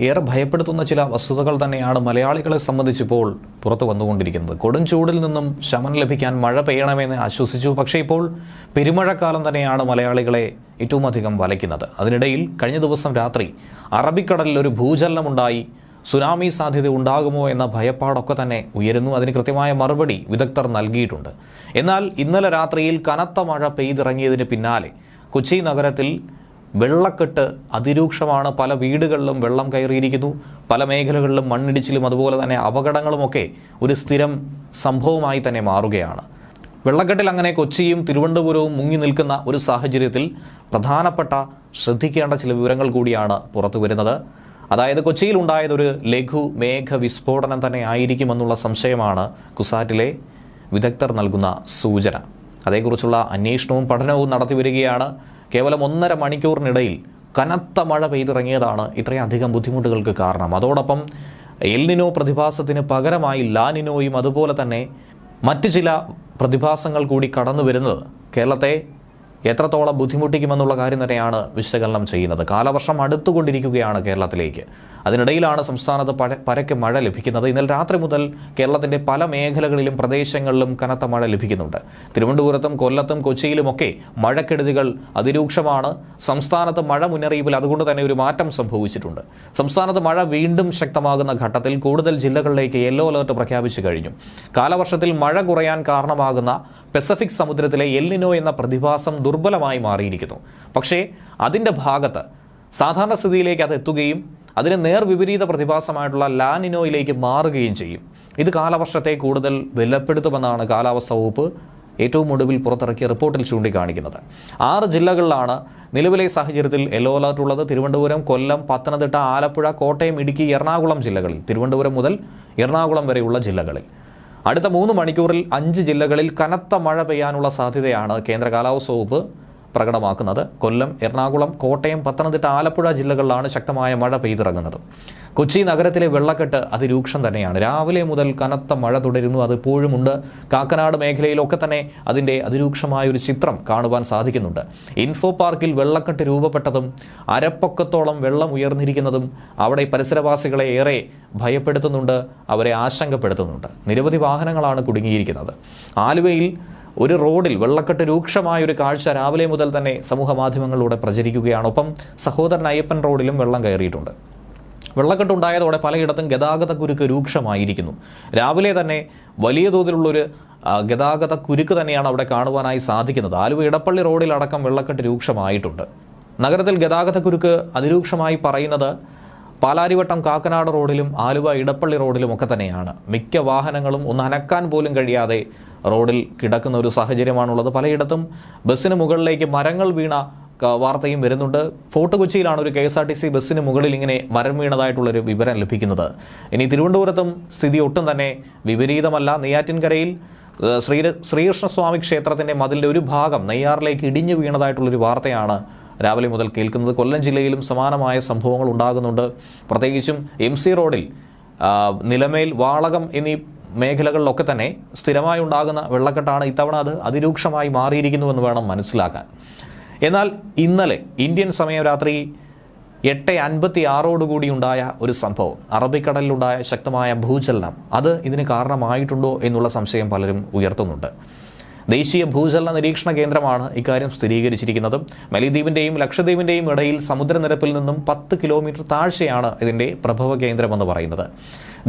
ഏറെ ഭയപ്പെടുത്തുന്ന ചില വസ്തുതകൾ തന്നെയാണ് മലയാളികളെ സംബന്ധിച്ചിപ്പോൾ പുറത്തു വന്നുകൊണ്ടിരിക്കുന്നത്. കൊടും ചൂടിൽ നിന്നും ശമനം ലഭിക്കാൻ മഴ പെയ്യണമെന്ന് ആശ്വസിച്ചു. പക്ഷേ ഇപ്പോൾ പെരുമഴക്കാലം തന്നെയാണ് മലയാളികളെ ഏറ്റവും അധികം വലയ്ക്കുന്നത്. അതിനിടയിൽ കഴിഞ്ഞ ദിവസം രാത്രി അറബിക്കടലിൽ ഒരു ഭൂചലനമുണ്ടായി. സുനാമി സാധ്യത ഉണ്ടാകുമോ എന്ന ഭയപ്പാടൊക്കെ തന്നെ ഉയരുന്നു. അതിന് കൃത്യമായ മറുപടി വിദഗ്ധർ നൽകിയിട്ടുണ്ട്. എന്നാൽ ഇന്നലെ രാത്രിയിൽ കനത്ത മഴ പെയ്തിറങ്ങിയതിന് പിന്നാലെ കൊച്ചി നഗരത്തിൽ വെള്ളക്കെട്ട് അതിരൂക്ഷമാണ്. പല വീടുകളിലും വെള്ളം കയറിയിരിക്കുന്നു. പല മേഖലകളിലും മണ്ണിടിച്ചിലും അതുപോലെ തന്നെ അപകടങ്ങളുമൊക്കെ ഒരു സ്ഥിരം സംഭവമായി തന്നെ മാറുകയാണ്. വെള്ളക്കെട്ടിൽ അങ്ങനെ കൊച്ചിയും തിരുവനന്തപുരവും മുങ്ങി നിൽക്കുന്ന ഒരു സാഹചര്യത്തിൽ പ്രധാനപ്പെട്ട ശ്രദ്ധിക്കേണ്ട ചില വിവരങ്ങൾ കൂടിയാണ് പുറത്തു വരുന്നത്. അതായത് കൊച്ചിയിൽ ഉണ്ടായതൊരു ലഘു മേഘ വിസ്ഫോടനം തന്നെ ആയിരിക്കുമെന്നുള്ള സംശയമാണ് കുസാറ്റിലെ വിദഗ്ധർ നൽകുന്ന സൂചന. അതേക്കുറിച്ചുള്ള അന്വേഷണവും പഠനവും നടത്തിവരികയാണ്. കേവലം 1.5 മണിക്കൂറിനിടയിൽ കനത്ത മഴ പെയ്തിറങ്ങിയതാണ് ഇത്രയധികം ബുദ്ധിമുട്ടുകൾക്ക് കാരണം. അതോടൊപ്പം എൽനിനോ പ്രതിഭാസത്തിന് പകരമായി ലാനിനോയും അതുപോലെ തന്നെ മറ്റ് ചില പ്രതിഭാസങ്ങൾ കൂടി കടന്നു വരുന്നത് കേരളത്തെ എത്രത്തോളം ബുദ്ധിമുട്ടിക്കുമെന്നുള്ള കാര്യം തന്നെയാണ് വിശകലനം ചെയ്യുന്നത്. കാലവർഷം അടുത്തുകൊണ്ടിരിക്കുകയാണ് കേരളത്തിലേക്ക്. അതിനിടയിലാണ് സംസ്ഥാനത്ത് പരക്കെ മഴ ലഭിക്കുന്നത്. ഇന്നലെ രാത്രി മുതൽ കേരളത്തിന്റെ പല മേഖലകളിലും പ്രദേശങ്ങളിലും കനത്ത മഴ ലഭിക്കുന്നുണ്ട്. തിരുവനന്തപുരത്തും കൊല്ലത്തും കൊച്ചിയിലുമൊക്കെ മഴക്കെടുതികൾ അതിരൂക്ഷമാണ്. സംസ്ഥാനത്ത് മഴ മുന്നറിയിപ്പിൽ അതുകൊണ്ട് തന്നെ ഒരു മാറ്റം സംഭവിച്ചിട്ടുണ്ട്. സംസ്ഥാനത്ത് മഴ വീണ്ടും ശക്തമാകുന്ന ഘട്ടത്തിൽ കൂടുതൽ ജില്ലകളിലേക്ക് യെല്ലോ അലർട്ട് പ്രഖ്യാപിച്ചു കഴിഞ്ഞു. കാലവർഷത്തിൽ മഴ കുറയാൻ കാരണമാകുന്ന പസഫിക് സമുദ്രത്തിലെ എൽനിനോ എന്ന പ്രതിഭാസം ദുർബലമായി മാറിയിരിക്കുന്നു. പക്ഷേ അതിൻ്റെ ഭാഗത്ത് സാധാരണ സ്ഥിതിയിലേക്ക് അത് എത്തുകയും അതിന് നേർവിപരീത പ്രതിഭാസമായിട്ടുള്ള ലാനിനോയിലേക്ക് മാറുകയും ചെയ്യും. ഇത് കാലവർഷത്തെ കൂടുതൽ ബലപ്പെടുത്തുമെന്നാണ് കാലാവസ്ഥാ വകുപ്പ് ഏറ്റവും ഒടുവിൽ പുറത്തിറക്കിയ റിപ്പോർട്ടിൽ ചൂണ്ടിക്കാണിക്കുന്നത്. 6 ജില്ലകളിലാണ് നിലവിലെ സാഹചര്യത്തിൽ യെല്ലോ അലർട്ട് ഉള്ളത്. തിരുവനന്തപുരം, കൊല്ലം, പത്തനംതിട്ട, ആലപ്പുഴ, കോട്ടയം, ഇടുക്കി, എറണാകുളം ജില്ലകളിൽ, തിരുവനന്തപുരം മുതൽ എറണാകുളം വരെയുള്ള ജില്ലകളിൽ. അടുത്ത 3 മണിക്കൂറിൽ 5 ജില്ലകളിൽ കനത്ത മഴ പെയ്യാനുള്ള സാധ്യതയാണ് കേന്ദ്ര കാലാവസ്ഥാ വകുപ്പ് പ്രകടമാക്കുന്നത്. കൊല്ലം, എറണാകുളം, കോട്ടയം, പത്തനംതിട്ട, ആലപ്പുഴ ജില്ലകളിലാണ് ശക്തമായ മഴ പെയ്തിറങ്ങുന്നത്. കൊച്ചി നഗരത്തിലെ വെള്ളക്കെട്ട് അതിരൂക്ഷം തന്നെയാണ്. രാവിലെ മുതൽ കനത്ത മഴ തുടരുന്നു. അത് ഇപ്പോഴുമുണ്ട്. കാക്കനാട് മേഖലയിലൊക്കെ തന്നെ അതിൻ്റെ അതിരൂക്ഷമായൊരു ചിത്രം കാണുവാൻ സാധിക്കുന്നുണ്ട്. ഇൻഫോ പാർക്കിൽ വെള്ളക്കെട്ട് രൂപപ്പെട്ടതും അരപ്പൊക്കത്തോളം വെള്ളം ഉയർന്നിരിക്കുന്നതും അവിടെ പരിസരവാസികളെ ഏറെ ഭയപ്പെടുത്തുന്നുണ്ട്, അവരെ ആശങ്കപ്പെടുത്തുന്നുണ്ട്. നിരവധി വാഹനങ്ങളാണ് കുടുങ്ങിയിരിക്കുന്നത്. ആലുവയിൽ ഒരു റോഡിൽ വെള്ളക്കെട്ട് രൂക്ഷമായ ഒരു കാഴ്ച രാവിലെ മുതൽ തന്നെ സമൂഹ മാധ്യമങ്ങളിലൂടെ പ്രചരിക്കുകയാണ്. ഒപ്പം സഹോദരൻ അയ്യപ്പൻ റോഡിലും വെള്ളം കയറിയിട്ടുണ്ട്. വെള്ളക്കെട്ടുണ്ടായതോടെ പലയിടത്തും ഗതാഗത കുരുക്ക് രൂക്ഷമായിരിക്കുന്നു. രാവിലെ തന്നെ വലിയ തോതിലുള്ളൊരു ഗതാഗത കുരുക്ക് തന്നെയാണ് അവിടെ കാണുവാനായി സാധിക്കുന്നത്. ആലുവ ഇടപ്പള്ളി റോഡിലടക്കം വെള്ളക്കെട്ട് രൂക്ഷമായിട്ടുണ്ട്. നഗരത്തിൽ ഗതാഗത കുരുക്ക് അതിരൂക്ഷമായി പറയുന്നത് പാലാരിവട്ടം കാക്കനാട് റോഡിലും ആലുവ ഇടപ്പള്ളി റോഡിലും ഒക്കെ തന്നെയാണ്. മിക്ക വാഹനങ്ങളും ഒന്ന് അനക്കാൻ പോലും കഴിയാതെ റോഡിൽ കിടക്കുന്ന ഒരു സാഹചര്യമാണുള്ളത്. പലയിടത്തും ബസ്സിന് മുകളിലേക്ക് മരങ്ങൾ വീണ വാർത്തയും വരുന്നുണ്ട്. ഫോർട്ട് കൊച്ചിയിലാണ് ഒരു KSRTC ബസ്സിന് മുകളിൽ ഇങ്ങനെ മരം വീണതായിട്ടുള്ളൊരു വിവരം ലഭിക്കുന്നത്. ഇനി തിരുവനന്തപുരത്തും സ്ഥിതി ഒട്ടും തന്നെ വിപരീതമല്ല. നെയ്യാറ്റിൻകരയിൽ ശ്രീകൃഷ്ണസ്വാമി ക്ഷേത്രത്തിന്റെ മതിലിന്റെ ഒരു ഭാഗം നെയ്യാറിലേക്ക് ഇടിഞ്ഞു വീണതായിട്ടുള്ളൊരു വാർത്തയാണ് രാവിലെ മുതൽ കേൾക്കുന്നത്. കൊല്ലം ജില്ലയിലും സമാനമായ സംഭവങ്ങൾ ഉണ്ടാകുന്നുണ്ട്. പ്രത്യേകിച്ചും MC റോഡിൽ നിലമേൽ, വാളകം എന്നീ മേഖലകളിലൊക്കെ തന്നെ സ്ഥിരമായി ഉണ്ടാകുന്ന വെള്ളക്കെട്ടാണ്. ഇത്തവണ അത് അതിരൂക്ഷമായി മാറിയിരിക്കുന്നുവെന്ന് വേണം മനസ്സിലാക്കാൻ. എന്നാൽ ഇന്നലെ ഇന്ത്യൻ സമയം രാത്രി 8:56 ഉണ്ടായ ഒരു സംഭവം, അറബിക്കടലിലുണ്ടായ ശക്തമായ ഭൂചലനം, അത് ഇതിന് കാരണമായിട്ടുണ്ടോ എന്നുള്ള സംശയം പലരും ഉയർത്തുന്നുണ്ട്. ദേശീയ ഭൂചലന നിരീക്ഷണ കേന്ദ്രമാണ് ഇക്കാര്യം സ്ഥിരീകരിച്ചിരിക്കുന്നത്. മലദ്വീപിന്റെയും ലക്ഷദ്വീപിന്റെയും ഇടയിൽ സമുദ്രനിരപ്പിൽ നിന്നും 10 കിലോമീറ്റർ താഴ്ചയാണ് ഇതിന്റെ പ്രഭവ കേന്ദ്രമെന്ന് പറയുന്നത്.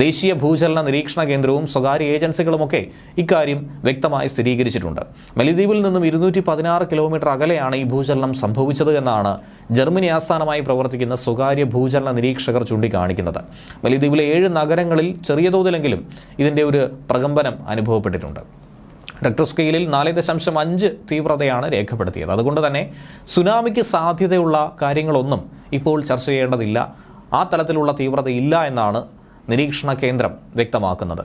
ദേശീയ ഭൂചലന നിരീക്ഷണ കേന്ദ്രവും സ്വകാര്യ ഏജൻസികളുമൊക്കെ ഇക്കാര്യം വ്യക്തമായി സ്ഥിരീകരിച്ചിട്ടുണ്ട്. മലദ്വീപിൽ നിന്നും 216 കിലോമീറ്റർ അകലെയാണ് ഈ ഭൂചലനം സംഭവിച്ചത് എന്നാണ് ജർമ്മനി ആസ്ഥാനമായി പ്രവർത്തിക്കുന്ന സ്വകാര്യ ഭൂചലന നിരീക്ഷകർ ചൂണ്ടിക്കാണിക്കുന്നത്. മലദ്വീപിലെ 7 നഗരങ്ങളിൽ ചെറിയ തോതിലെങ്കിലും ഇതിന്റെ ഒരു പ്രകമ്പനം അനുഭവപ്പെട്ടിട്ടുണ്ട്. റിക്ടർ സ്കെയിലിൽ 4.5 തീവ്രതയാണ് രേഖപ്പെടുത്തിയത്. അതുകൊണ്ട് തന്നെ സുനാമിക്ക് സാധ്യതയുള്ള കാര്യങ്ങളൊന്നും ഇപ്പോൾ ചർച്ച ചെയ്യേണ്ടതില്ല. ആ തലത്തിലുള്ള തീവ്രതയില്ല എന്നാണ് നിരീക്ഷണ കേന്ദ്രം വ്യക്തമാക്കുന്നത്.